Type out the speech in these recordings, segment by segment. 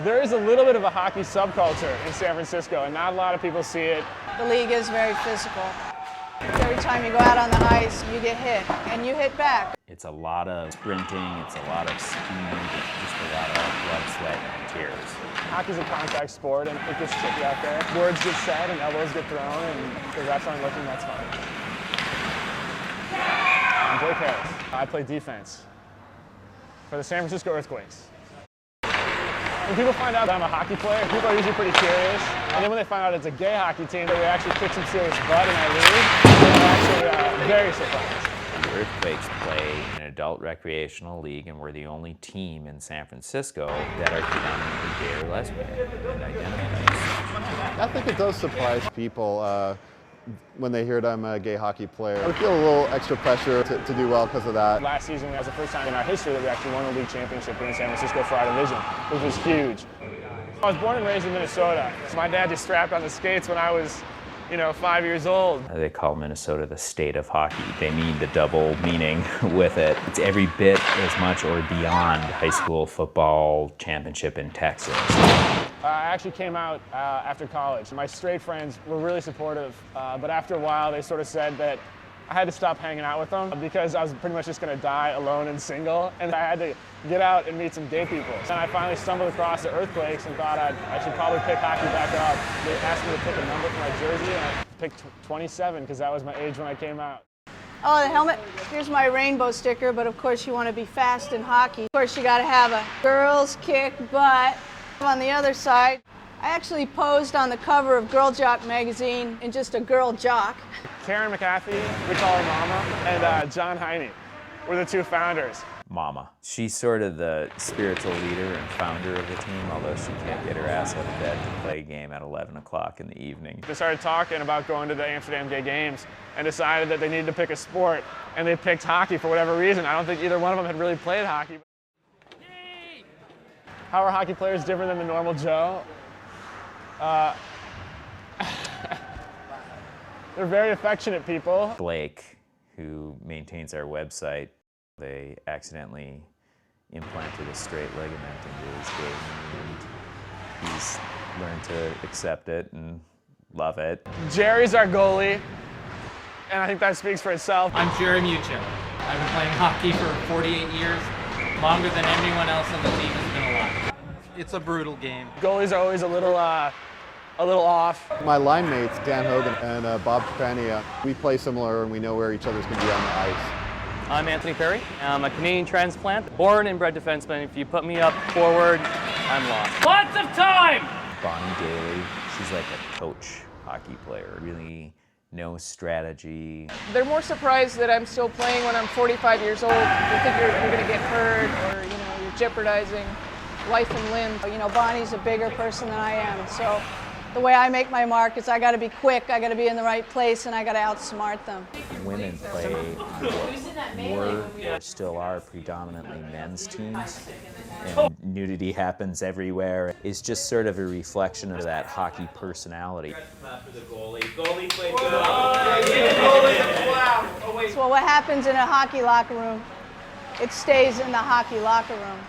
There is a little bit of a hockey subculture in San Francisco, and not a lot of people see it. The league is very physical. Every time you go out on the ice, you get hit, and you hit back. It's a lot of sprinting, it's a lot of speed, it's just a lot of blood, sweat, and tears. Hockey's a contact sport, and it gets tricky out there. Words get said, and elbows get thrown, and the refs aren't looking. That's fine. I'm Blake Harris. I play defense for the San Francisco Earthquakes. When people find out that I'm a hockey player, people are usually pretty curious. And then when they find out it's a gay hockey team, that we actually kick some serious butt in our league, they're actually very surprised. The Earthquakes play an adult recreational league, and we're the only team in San Francisco that are predominantly gay or lesbian and identify. I think it does surprise people when they hear that I'm a gay hockey player. I feel a little extra pressure to do well because of that. Last season was the first time in our history that we actually won the league championship here in San Francisco for our division, which was huge. I was born and raised in Minnesota, so my dad just strapped on the skates when I was 5 years old. They call Minnesota the state of hockey. They mean the double meaning with it. It's every bit as much or beyond high school football championship in Texas. I actually came out after college. My straight friends were really supportive, but after a while they sort of said that I had to stop hanging out with them because I was pretty much just going to die alone and single, and I had to get out and meet some gay people. And I finally stumbled across the Earthquakes and thought I should probably pick hockey back up. They asked me to pick a number for my jersey, and I picked 27 because that was my age when I came out. Oh, the helmet. Here's my rainbow sticker, but of course you want to be fast in hockey. Of course you got to have a girls kick butt. On the other side, I actually posed on the cover of Girl Jock magazine in just a girl jock. Karen McCaffey, we call her Mama, and John Heine were the two founders. Mama. She's sort of the spiritual leader and founder of the team, although she can't get her ass out of bed to play a game at 11 o'clock in the evening. They started talking about going to the Amsterdam Gay Games and decided that they needed to pick a sport, and they picked hockey for whatever reason. I don't think either one of them had really played hockey. How are hockey players different than the normal Joe? They're very affectionate people. Blake, who maintains our website, they accidentally implanted a straight ligament into his game, and he's learned to accept it and love it. Jerry's our goalie, and I think that speaks for itself. I'm Jerry Muccio. I've been playing hockey for 48 years, longer than anyone else on the team has been alive. It's a brutal game. Goalies are always a little off. My line mates, Dan Hogan and Bob Trapania, we play similar and we know where each other's going to be on the ice. I'm Anthony Perry. I'm a Canadian transplant, born and bred defenseman. If you put me up forward, I'm lost. Lots of time! Bonnie Daly, she's like a coach hockey player, really no strategy. They're more surprised that I'm still playing when I'm 45 years old. They think you're going to get hurt or you're jeopardizing life and limb. Bonnie's a bigger person than I am, so the way I make my mark is I got to be quick, I got to be in the right place, and I got to outsmart them. Women play or still are predominantly men's teams, and nudity happens everywhere. It's just sort of a reflection of that hockey personality. So what happens in a hockey locker room, it stays in the hockey locker room.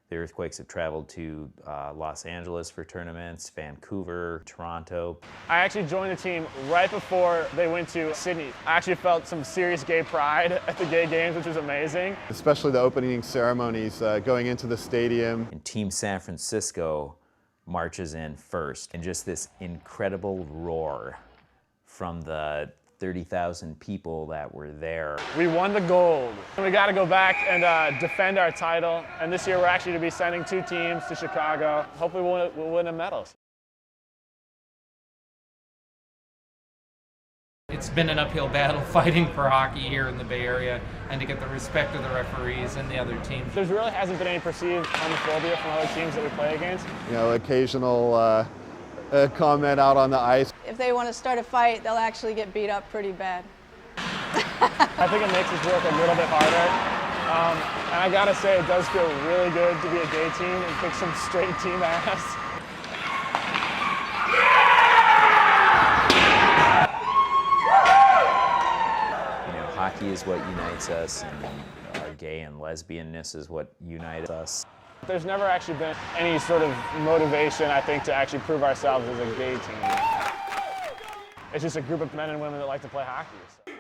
The Earthquakes have traveled to Los Angeles for tournaments, Vancouver, Toronto. I actually joined the team right before they went to Sydney. I actually felt some serious gay pride at the gay games, which was amazing. Especially the opening ceremonies, going into the stadium. And Team San Francisco marches in first, and just this incredible roar from the 30,000 people that were there. We won the gold. We got to go back and defend our title. And this year we're actually to be sending 2 teams to Chicago. Hopefully we'll win a medal. It's been an uphill battle fighting for hockey here in the Bay Area and to get the respect of the referees and the other teams. There really hasn't been any perceived homophobia from other teams that we play against. Occasional comment out on the ice. If they want to start a fight, they'll actually get beat up pretty bad. I think it makes us work a little bit harder. And I gotta say, it does feel really good to be a gay team and kick some straight team ass. Hockey is what unites us, and our gay and lesbianness is what unites us. There's never actually been any sort of motivation, I think, to actually prove ourselves as a gay team. It's just a group of men and women that like to play hockey. So.